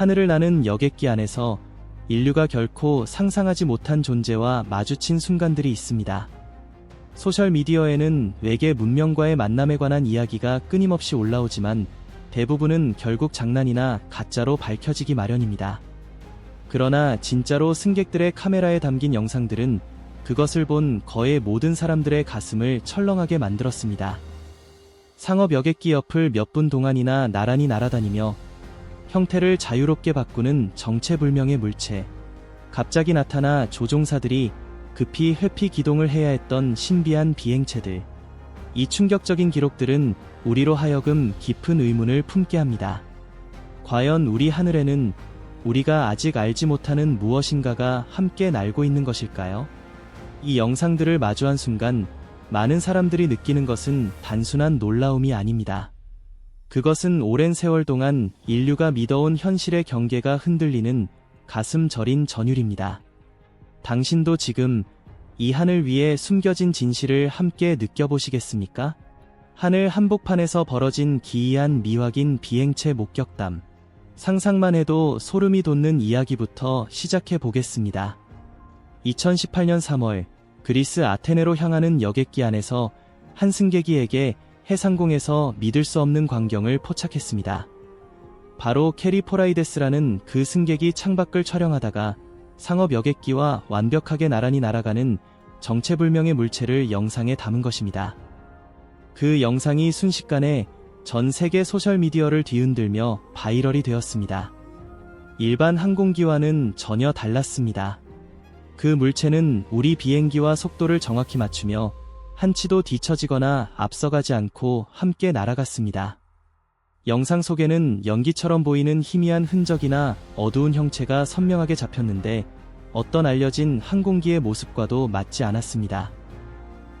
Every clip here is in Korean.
하늘을 나는 여객기 안에서 인류가 결코 상상하지 못한 존재와 마주친 순간들이 있습니다. 소셜미디어에는 외계 문명과의 만남에 관한 이야기가 끊임없이 올라오지만 대부분은 결국 장난이나 가짜로 밝혀지기 마련입니다. 그러나 진짜로 승객들의 카메라에 담긴 영상들은 그것을 본 거의 모든 사람들의 가슴을 철렁하게 만들었습니다. 상업 여객기 옆을 몇 분 동안이나 나란히 날아다니며 형태를 자유롭게 바꾸는 정체불명의 물체, 갑자기 나타나 조종사들이 급히 회피 기동을 해야 했던 신비한 비행체들. 이 충격적인 기록들은 우리로 하여금 깊은 의문을 품게 합니다. 과연 우리 하늘에는 우리가 아직 알지 못하는 무엇인가가 함께 날고 있는 것일까요? 이 영상들을 마주한 순간 많은 사람들이 느끼는 것은 단순한 놀라움이 아닙니다. 그것은 오랜 세월 동안 인류가 믿어온 현실의 경계가 흔들리는 가슴 저린 전율입니다. 당신도 지금 이 하늘 위에 숨겨진 진실을 함께 느껴보시겠습니까? 하늘 한복판에서 벌어진 기이한 미확인 비행체 목격담. 상상만 해도 소름이 돋는 이야기부터 시작해 보겠습니다. 2018년 3월, 그리스 아테네로 향하는 여객기 안에서 한 승객이에게 해상공에서 믿을 수 없는 광경을 포착했습니다. 바로 캐리 포라이데스라는 그 승객이 창밖을 촬영하다가 상업 여객기와 완벽하게 나란히 날아가는 정체불명의 물체를 영상에 담은 것입니다. 그 영상이 순식간에 전 세계 소셜미디어를 뒤흔들며 바이럴이 되었습니다. 일반 항공기와는 전혀 달랐습니다. 그 물체는 우리 비행기와 속도를 정확히 맞추며 한치도 뒤처지거나 앞서가지 않고 함께 날아갔습니다. 영상 속에는 연기처럼 보이는 희미한 흔적이나 어두운 형체가 선명하게 잡혔는데 어떤 알려진 항공기의 모습과도 맞지 않았습니다.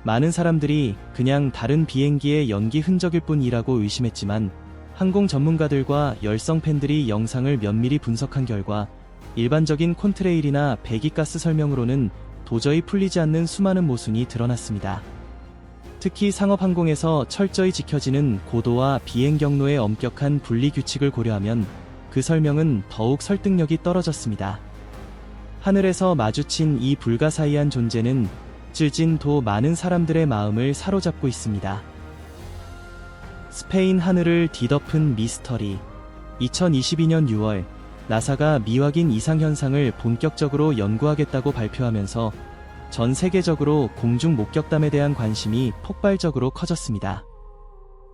많은 사람들이 그냥 다른 비행기의 연기 흔적일 뿐이라고 의심했지만 항공 전문가들과 열성 팬들이 영상을 면밀히 분석한 결과 일반적인 콘트레일이나 배기가스 설명으로는 도저히 풀리지 않는 수많은 모순이 드러났습니다. 특히 상업항공에서 철저히 지켜지는 고도와 비행 경로의 엄격한 분리 규칙을 고려하면 그 설명은 더욱 설득력이 떨어졌습니다. 하늘에서 마주친 이 불가사의한 존재는 찔진 도 많은 사람들의 마음을 사로잡고 있습니다. 스페인 하늘을 뒤덮은 미스터리. 2022년 6월, 나사가 미확인 이상현상을 본격적으로 연구하겠다고 발표하면서 전 세계적으로 공중 목격담에 대한 관심이 폭발적으로 커졌습니다.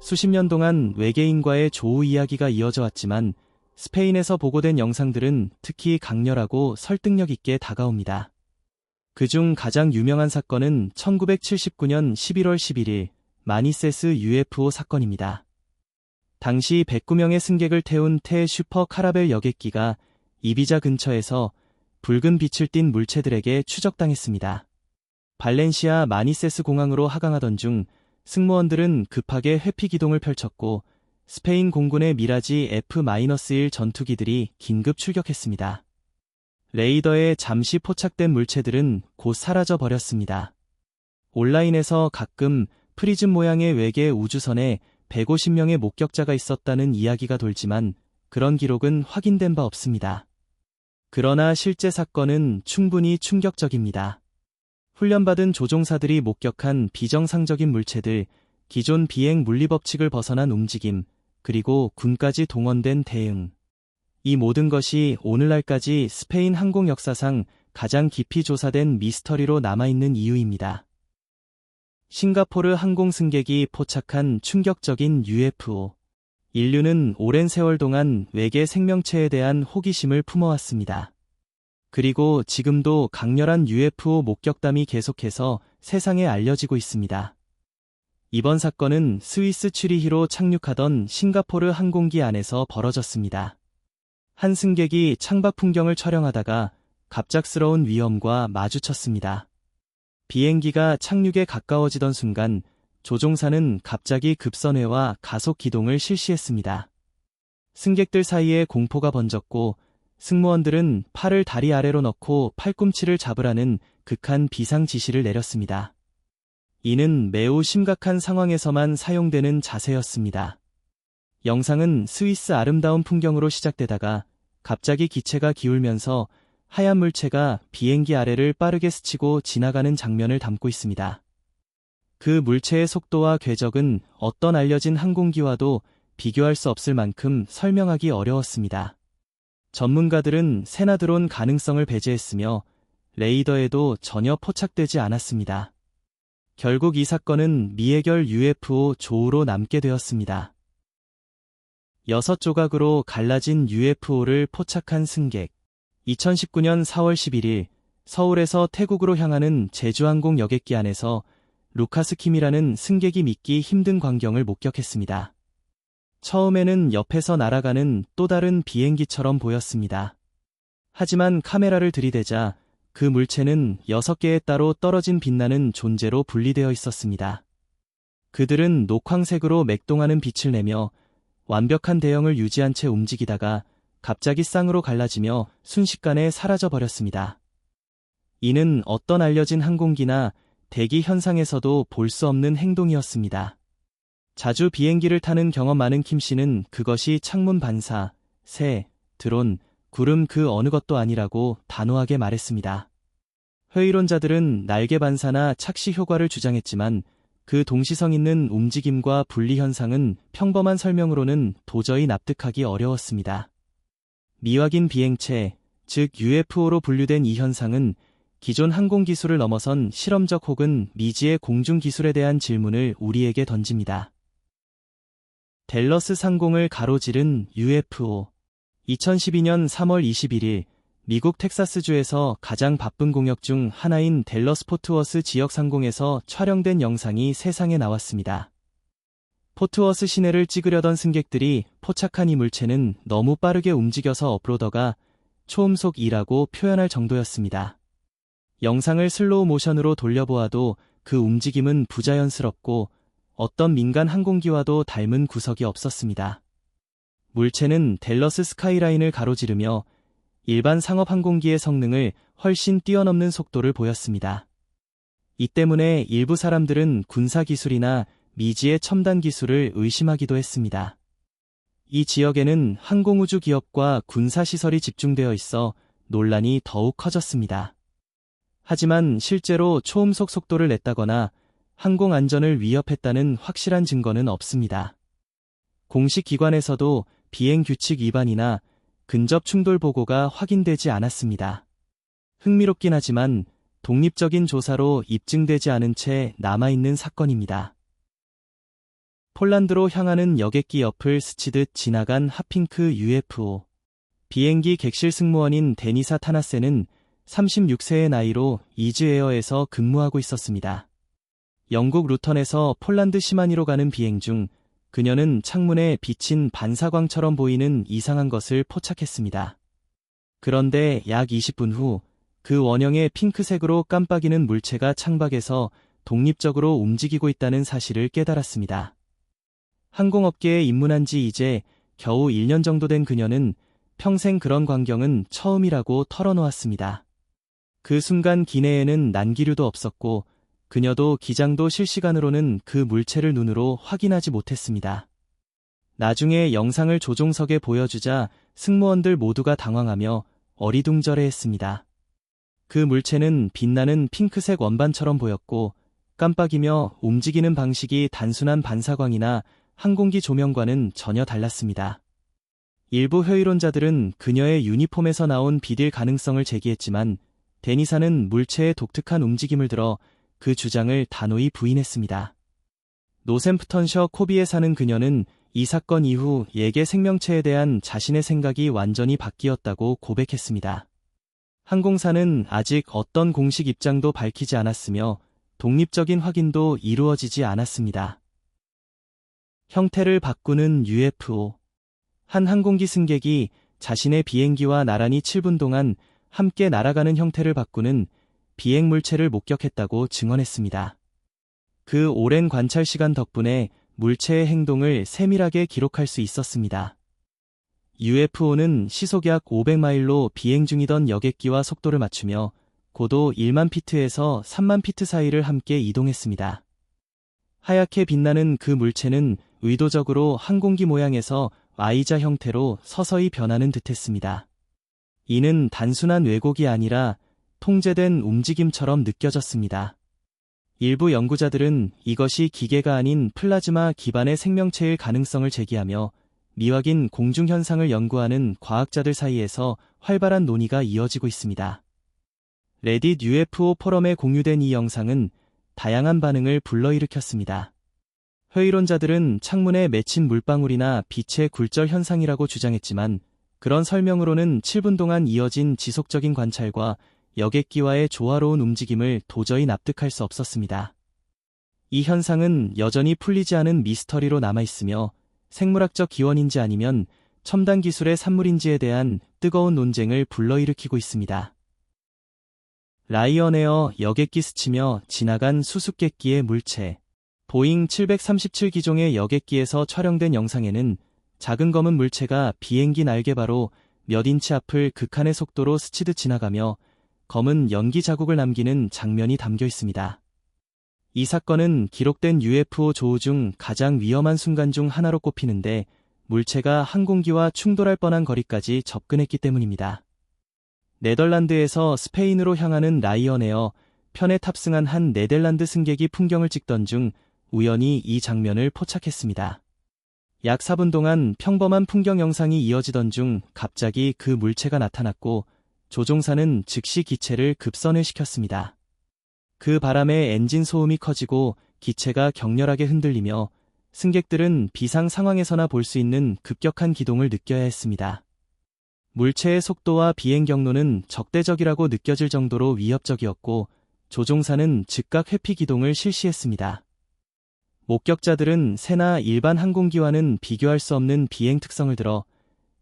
수십 년 동안 외계인과의 조우 이야기가 이어져 왔지만 스페인에서 보고된 영상들은 특히 강렬하고 설득력 있게 다가옵니다. 그중 가장 유명한 사건은 1979년 11월 11일 마니세스 UFO 사건입니다. 당시 109명의 승객을 태운 테 슈퍼 카라벨 여객기가 이비자 근처에서 붉은 빛을 띤 물체들에게 추적당했습니다. 발렌시아 마니세스 공항으로 하강하던 중 승무원들은 급하게 회피 기동을 펼쳤고 스페인 공군의 미라지 F-1 전투기들이 긴급 출격했습니다. 레이더에 잠시 포착된 물체들은 곧 사라져 버렸습니다. 온라인에서 가끔 프리즘 모양의 외계 우주선에 150명의 목격자가 있었다는 이야기가 돌지만 그런 기록은 확인된 바 없습니다. 그러나 실제 사건은 충분히 충격적입니다. 훈련받은 조종사들이 목격한 비정상적인 물체들, 기존 비행 물리법칙을 벗어난 움직임, 그리고 군까지 동원된 대응. 이 모든 것이 오늘날까지 스페인 항공 역사상 가장 깊이 조사된 미스터리로 남아있는 이유입니다. 싱가포르 항공 승객이 포착한 충격적인 UFO. 인류는 오랜 세월 동안 외계 생명체에 대한 호기심을 품어왔습니다. 그리고 지금도 강렬한 UFO 목격담이 계속해서 세상에 알려지고 있습니다. 이번 사건은 스위스 츄리히로 착륙하던 싱가포르 항공기 안에서 벌어졌습니다. 한 승객이 창밖 풍경을 촬영하다가 갑작스러운 위험과 마주쳤습니다. 비행기가 착륙에 가까워지던 순간 조종사는 갑자기 급선회와 가속 기동을 실시했습니다. 승객들 사이에 공포가 번졌고 승무원들은 팔을 다리 아래로 넣고 팔꿈치를 잡으라는 극한 비상 지시를 내렸습니다. 이는 매우 심각한 상황에서만 사용되는 자세였습니다. 영상은 스위스 아름다운 풍경으로 시작되다가 갑자기 기체가 기울면서 하얀 물체가 비행기 아래를 빠르게 스치고 지나가는 장면을 담고 있습니다. 그 물체의 속도와 궤적은 어떤 알려진 항공기와도 비교할 수 없을 만큼 설명하기 어려웠습니다. 전문가들은 세나드론 가능성을 배제했으며 레이더에도 전혀 포착되지 않았습니다. 결국 이 사건은 미해결 UFO 조우로 남게 되었습니다. 6조각으로 갈라진 UFO를 포착한 승객. 2019년 4월 11일 서울에서 태국으로 향하는 제주항공 여객기 안에서 루카스 킴이라는 승객이 믿기 힘든 광경을 목격했습니다. 처음에는 옆에서 날아가는 또 다른 비행기처럼 보였습니다. 하지만 카메라를 들이대자 그 물체는 6개의 따로 떨어진 빛나는 존재로 분리되어 있었습니다. 그들은 녹황색으로 맥동하는 빛을 내며 완벽한 대형을 유지한 채 움직이다가 갑자기 쌍으로 갈라지며 순식간에 사라져버렸습니다. 이는 어떤 알려진 항공기나 대기 현상에서도 볼 수 없는 행동이었습니다. 자주 비행기를 타는 경험 많은 킴 씨는 그것이 창문 반사, 새, 드론, 구름 그 어느 것도 아니라고 단호하게 말했습니다. 회의론자들은 날개 반사나 착시 효과를 주장했지만 그 동시성 있는 움직임과 분리 현상은 평범한 설명으로는 도저히 납득하기 어려웠습니다. 미확인 비행체, 즉 UFO로 분류된 이 현상은 기존 항공 기술을 넘어선 실험적 혹은 미지의 공중 기술에 대한 질문을 우리에게 던집니다. 댈러스 상공을 가로지른 UFO. 2012년 3월 21일 미국 텍사스주에서 가장 바쁜 공역 중 하나인 댈러스 포트워스 지역 상공에서 촬영된 영상이 세상에 나왔습니다. 포트워스 시내를 찍으려던 승객들이 포착한 이 물체는 너무 빠르게 움직여서 업로더가 초음속2라고 표현할 정도였습니다. 영상을 슬로우 모션으로 돌려보아도 그 움직임은 부자연스럽고 어떤 민간 항공기와도 닮은 구석이 없었습니다. 물체는 댈러스 스카이라인을 가로지르며 일반 상업 항공기의 성능을 훨씬 뛰어넘는 속도를 보였습니다. 이 때문에 일부 사람들은 군사 기술이나 미지의 첨단 기술을 의심하기도 했습니다. 이 지역에는 항공우주 기업과 군사시설이 집중되어 있어 논란이 더욱 커졌습니다. 하지만 실제로 초음속 속도를 냈다거나 항공 안전을 위협했다는 확실한 증거는 없습니다. 공식 기관에서도 비행 규칙 위반이나 근접 충돌 보고가 확인되지 않았습니다. 흥미롭긴 하지만 독립적인 조사로 입증되지 않은 채 남아있는 사건입니다. 폴란드로 향하는 여객기 옆을 스치듯 지나간 핫핑크 UFO. 비행기 객실 승무원인 데니사 타나세는 36세의 나이로 이즈에어에서 근무하고 있었습니다. 영국 루턴에서 폴란드 시마니로 가는 비행 중 그녀는 창문에 비친 반사광처럼 보이는 이상한 것을 포착했습니다. 그런데 약 20분 후 그 원형의 핑크색으로 깜빡이는 물체가 창밖에서 독립적으로 움직이고 있다는 사실을 깨달았습니다. 항공업계에 입문한 지 이제 겨우 1년 정도 된 그녀는 평생 그런 광경은 처음이라고 털어놓았습니다. 그 순간 기내에는 난기류도 없었고 그녀도 기장도 실시간으로는 그 물체를 눈으로 확인하지 못했습니다. 나중에 영상을 조종석에 보여주자 승무원들 모두가 당황하며 어리둥절해했습니다. 그 물체는 빛나는 핑크색 원반처럼 보였고 깜빡이며 움직이는 방식이 단순한 반사광이나 항공기 조명과는 전혀 달랐습니다. 일부 회의론자들은 그녀의 유니폼에서 나온 빛일 가능성을 제기했지만 데니사는 물체의 독특한 움직임을 들어 그 주장을 단호히 부인했습니다. 노샘프턴셔 코비에 사는 그녀는 이 사건 이후 예계 생명체에 대한 자신의 생각이 완전히 바뀌었다고 고백했습니다. 항공사는 아직 어떤 공식 입장도 밝히지 않았으며 독립적인 확인도 이루어지지 않았습니다. 형태를 바꾸는 UFO. 한 항공기 승객이 자신의 비행기와 나란히 7분 동안 함께 날아가는 형태를 바꾸는 비행 물체를 목격했다고 증언했습니다. 그 오랜 관찰 시간 덕분에 물체의 행동을 세밀하게 기록할 수 있었습니다. UFO는 시속 약 500마일로 비행 중이던 여객기와 속도를 맞추며 고도 1만 피트에서 3만 피트 사이를 함께 이동했습니다. 하얗게 빛나는 그 물체는 의도적으로 항공기 모양에서 Y자 형태로 서서히 변하는 듯했습니다. 이는 단순한 왜곡이 아니라 통제된 움직임처럼 느껴졌습니다. 일부 연구자들은 이것이 기계가 아닌 플라즈마 기반의 생명체일 가능성을 제기하며 미확인 공중현상을 연구하는 과학자들 사이에서 활발한 논의가 이어지고 있습니다. 레딧 UFO 포럼에 공유된 이 영상은 다양한 반응을 불러일으켰습니다. 회의론자들은 창문에 맺힌 물방울이나 빛의 굴절 현상이라고 주장했지만 그런 설명으로는 7분 동안 이어진 지속적인 관찰과 여객기와의 조화로운 움직임을 도저히 납득할 수 없었습니다. 이 현상은 여전히 풀리지 않은 미스터리로 남아있으며 생물학적 기원인지 아니면 첨단 기술의 산물인지에 대한 뜨거운 논쟁을 불러일으키고 있습니다. 라이언에어 여객기 스치며 지나간 수수께끼의 물체. 보잉 737기종의 여객기에서 촬영된 영상에는 작은 검은 물체가 비행기 날개바로 몇 인치 앞을 극한의 속도로 스치듯 지나가며 검은 연기 자국을 남기는 장면이 담겨 있습니다. 이 사건은 기록된 UFO 조우 중 가장 위험한 순간 중 하나로 꼽히는데 물체가 항공기와 충돌할 뻔한 거리까지 접근했기 때문입니다. 네덜란드에서 스페인으로 향하는 라이언에어 편에 탑승한 한 네덜란드 승객이 풍경을 찍던 중 우연히 이 장면을 포착했습니다. 약 4분 동안 평범한 풍경 영상이 이어지던 중 갑자기 그 물체가 나타났고 조종사는 즉시 기체를 급선을 시켰습니다. 그 바람에 엔진 소음이 커지고 기체가 격렬하게 흔들리며 승객들은 비상 상황에서나 볼 수 있는 급격한 기동을 느껴야 했습니다. 물체의 속도와 비행 경로는 적대적이라고 느껴질 정도로 위협적이었고 조종사는 즉각 회피 기동을 실시했습니다. 목격자들은 새나 일반 항공기와는 비교할 수 없는 비행 특성을 들어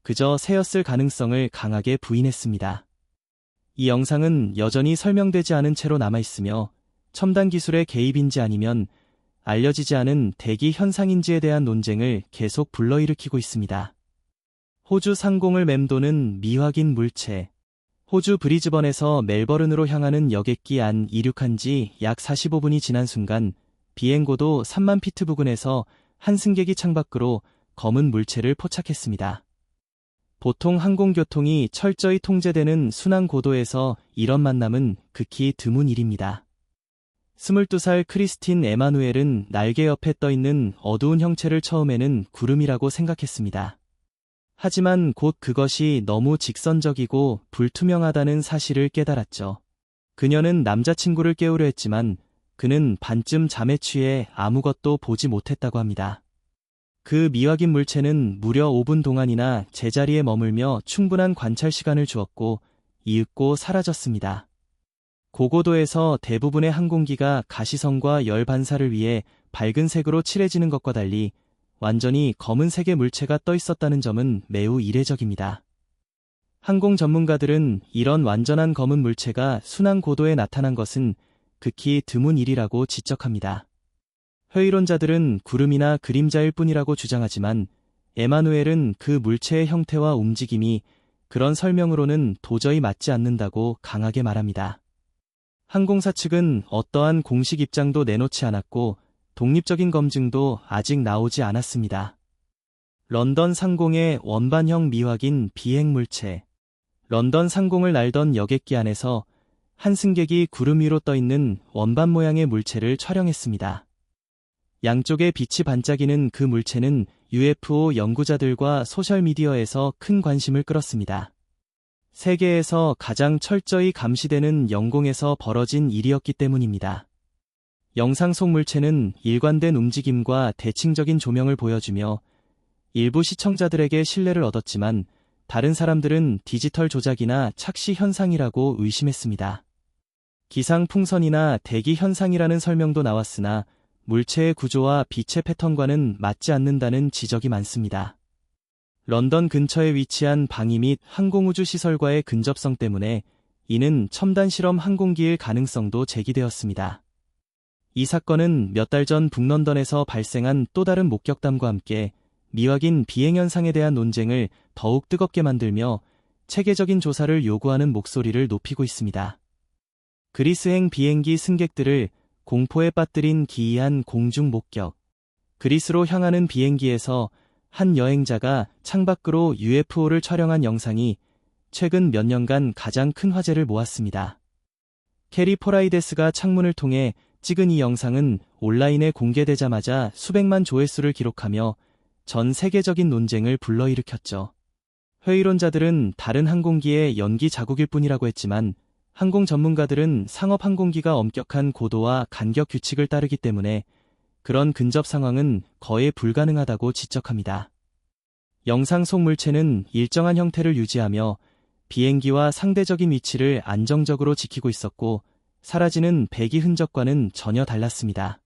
그저 새였을 가능성을 강하게 부인했습니다. 이 영상은 여전히 설명되지 않은 채로 남아있으며 첨단 기술의 개입인지 아니면 알려지지 않은 대기 현상인지에 대한 논쟁을 계속 불러일으키고 있습니다. 호주 상공을 맴도는 미확인 물체. 호주 브리즈번에서 멜버른으로 향하는 여객기 안 이륙한 지 약 45분이 지난 순간 비행고도 3만 피트 부근에서 한 승객이 창밖으로 검은 물체를 포착했습니다. 보통 항공교통이 철저히 통제되는 순항 고도에서 이런 만남은 극히 드문 일입니다. 22살 크리스틴 에마누엘은 날개 옆에 떠있는 어두운 형체를 처음에는 구름이라고 생각했습니다. 하지만 곧 그것이 너무 직선적이고 불투명하다는 사실을 깨달았죠. 그녀는 남자친구를 깨우려 했지만 그는 반쯤 잠에 취해 아무것도 보지 못했다고 합니다. 그 미확인 물체는 무려 5분 동안이나 제자리에 머물며 충분한 관찰 시간을 주었고 이윽고 사라졌습니다. 고고도에서 대부분의 항공기가 가시성과 열 반사를 위해 밝은 색으로 칠해지는 것과 달리 완전히 검은색의 물체가 떠 있었다는 점은 매우 이례적입니다. 항공 전문가들은 이런 완전한 검은 물체가 순항 고도에 나타난 것은 극히 드문 일이라고 지적합니다. 회의론자들은 구름이나 그림자일 뿐이라고 주장하지만 에마누엘은 그 물체의 형태와 움직임이 그런 설명으로는 도저히 맞지 않는다고 강하게 말합니다. 항공사 측은 어떠한 공식 입장도 내놓지 않았고 독립적인 검증도 아직 나오지 않았습니다. 런던 상공의 원반형 미확인 비행 물체. 런던 상공을 날던 여객기 안에서 한 승객이 구름 위로 떠있는 원반 모양의 물체를 촬영했습니다. 양쪽에 빛이 반짝이는 그 물체는 UFO 연구자들과 소셜미디어에서 큰 관심을 끌었습니다. 세계에서 가장 철저히 감시되는 영공에서 벌어진 일이었기 때문입니다. 영상 속 물체는 일관된 움직임과 대칭적인 조명을 보여주며 일부 시청자들에게 신뢰를 얻었지만 다른 사람들은 디지털 조작이나 착시 현상이라고 의심했습니다. 기상 풍선이나 대기 현상이라는 설명도 나왔으나 물체의 구조와 빛의 패턴과는 맞지 않는다는 지적이 많습니다. 런던 근처에 위치한 방위 및 항공우주 시설과의 근접성 때문에 이는 첨단 실험 항공기일 가능성도 제기되었습니다. 이 사건은 몇 달 전 북런던에서 발생한 또 다른 목격담과 함께 미확인 비행 현상에 대한 논쟁을 더욱 뜨겁게 만들며 체계적인 조사를 요구하는 목소리를 높이고 있습니다. 그리스행 비행기 승객들을 공포에 빠뜨린 기이한 공중 목격. 그리스로 향하는 비행기에서 한 여행자가 창밖으로 UFO를 촬영한 영상이 최근 몇 년간 가장 큰 화제를 모았습니다. 캐리 포라이데스가 창문을 통해 찍은 이 영상은 온라인에 공개되자마자 수백만 조회수를 기록하며 전 세계적인 논쟁을 불러일으켰죠. 회의론자들은 다른 항공기의 연기 자국일 뿐이라고 했지만 항공 전문가들은 상업 항공기가 엄격한 고도와 간격 규칙을 따르기 때문에 그런 근접 상황은 거의 불가능하다고 지적합니다. 영상 속 물체는 일정한 형태를 유지하며 비행기와 상대적인 위치를 안정적으로 지키고 있었고 사라지는 배기 흔적과는 전혀 달랐습니다.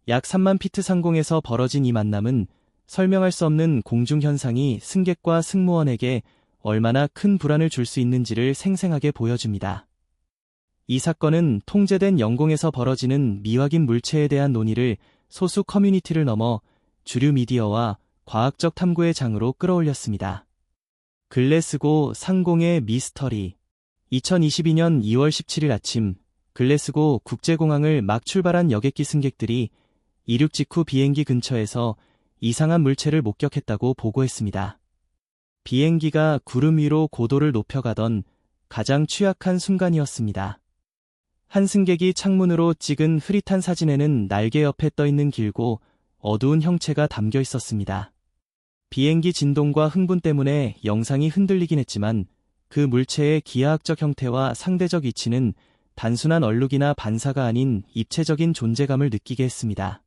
약 3만 피트 상공에서 벌어진 이 만남은 설명할 수 없는 공중 현상이 승객과 승무원에게 얼마나 큰 불안을 줄 수 있는지를 생생하게 보여줍니다. 이 사건은 통제된 영공에서 벌어지는 미확인 물체에 대한 논의를 소수 커뮤니티를 넘어 주류 미디어와 과학적 탐구의 장으로 끌어올렸습니다. 글래스고 상공의 미스터리. 2022년 2월 17일 아침 글래스고 국제공항을 막 출발한 여객기 승객들이 이륙 직후 비행기 근처에서 이상한 물체를 목격했다고 보고했습니다. 비행기가 구름 위로 고도를 높여가던 가장 취약한 순간이었습니다. 한 승객이 창문으로 찍은 흐릿한 사진에는 날개 옆에 떠있는 길고 어두운 형체가 담겨 있었습니다. 비행기 진동과 흥분 때문에 영상이 흔들리긴 했지만 그 물체의 기하학적 형태와 상대적 위치는 단순한 얼룩이나 반사가 아닌 입체적인 존재감을 느끼게 했습니다.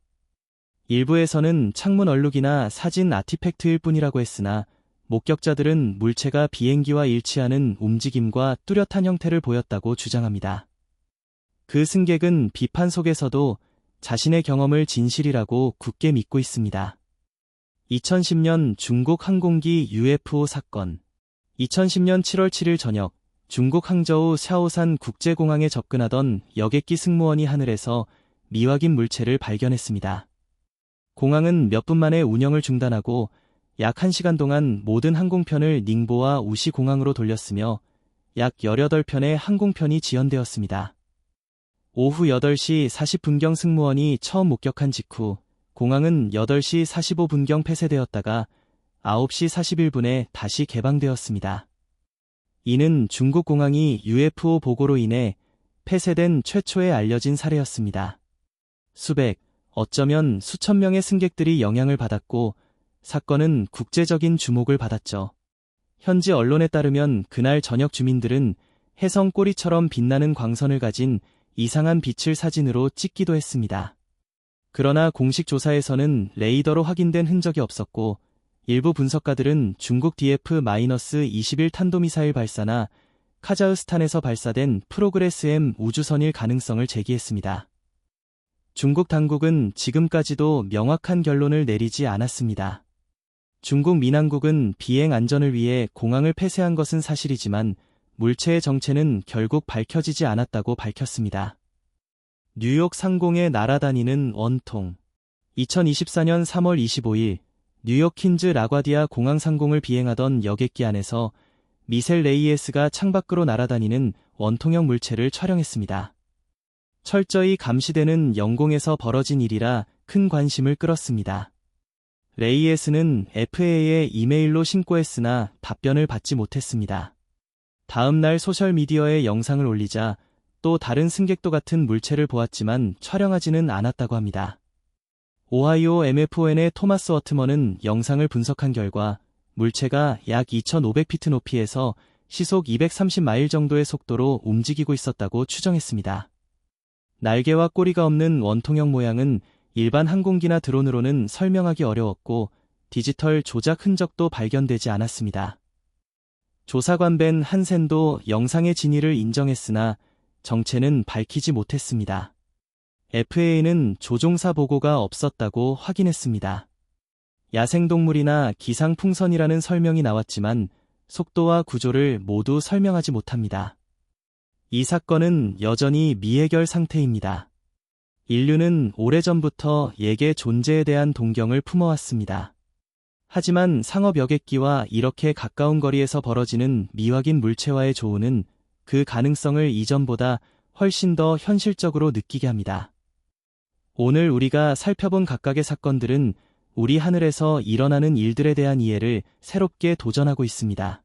일부에서는 창문 얼룩이나 사진 아티팩트일 뿐이라고 했으나 목격자들은 물체가 비행기와 일치하는 움직임과 뚜렷한 형태를 보였다고 주장합니다. 그 승객은 비판 속에서도 자신의 경험을 진실이라고 굳게 믿고 있습니다. 2010년 중국 항공기 UFO 사건. 2010년 7월 7일 저녁 중국 항저우 샤오산 국제공항에 접근하던 여객기 승무원이 하늘에서 미확인 물체를 발견했습니다. 공항은 몇 분 만에 운영을 중단하고 약 1시간 동안 모든 항공편을 닝보와 우시 공항으로 돌렸으며 약 18편의 항공편이 지연되었습니다. 오후 8시 40분경 승무원이 처음 목격한 직후 공항은 8시 45분경 폐쇄되었다가 9시 41분에 다시 개방되었습니다. 이는 중국 공항이 UFO 보고로 인해 폐쇄된 최초의 알려진 사례였습니다. 수백, 어쩌면 수천 명의 승객들이 영향을 받았고 사건은 국제적인 주목을 받았죠. 현지 언론에 따르면 그날 저녁 주민들은 혜성 꼬리처럼 빛나는 광선을 가진 이상한 빛을 사진으로 찍기도 했습니다. 그러나 공식 조사에서는 레이더로 확인된 흔적이 없었고 일부 분석가들은 중국 DF-21 탄도미사일 발사나 카자흐스탄에서 발사된 프로그레스-M 우주선일 가능성을 제기했습니다. 중국 당국은 지금까지도 명확한 결론을 내리지 않았습니다. 중국 민항국은 비행 안전을 위해 공항을 폐쇄한 것은 사실이지만 물체의 정체는 결국 밝혀지지 않았다고 밝혔습니다. 뉴욕 상공에 날아다니는 원통. 2024년 3월 25일 뉴욕 퀸즈 라과디아 공항 상공을 비행하던 여객기 안에서 미셀 레이에스가 창밖으로 날아다니는 원통형 물체를 촬영했습니다. 철저히 감시되는 영공에서 벌어진 일이라 큰 관심을 끌었습니다. 레이에스는 FAA에 이메일로 신고했으나 답변을 받지 못했습니다. 다음 날 소셜미디어에 영상을 올리자 또 다른 승객도 같은 물체를 보았지만 촬영하지는 않았다고 합니다. 오하이오 MFON의 토마스 워트먼은 영상을 분석한 결과 물체가 약 2,500피트 높이에서 시속 230마일 정도의 속도로 움직이고 있었다고 추정했습니다. 날개와 꼬리가 없는 원통형 모양은 일반 항공기나 드론으로는 설명하기 어려웠고 디지털 조작 흔적도 발견되지 않았습니다. 조사관 벤 한센도 영상의 진위를 인정했으나 정체는 밝히지 못했습니다. FAA는 조종사 보고가 없었다고 확인했습니다. 야생동물이나 기상풍선이라는 설명이 나왔지만 속도와 구조를 모두 설명하지 못합니다. 이 사건은 여전히 미해결 상태입니다. 인류는 오래전부터 예계 존재에 대한 동경을 품어왔습니다. 하지만 상업 여객기와 이렇게 가까운 거리에서 벌어지는 미확인 물체와의 조우는 그 가능성을 이전보다 훨씬 더 현실적으로 느끼게 합니다. 오늘 우리가 살펴본 각각의 사건들은 우리 하늘에서 일어나는 일들에 대한 이해를 새롭게 도전하고 있습니다.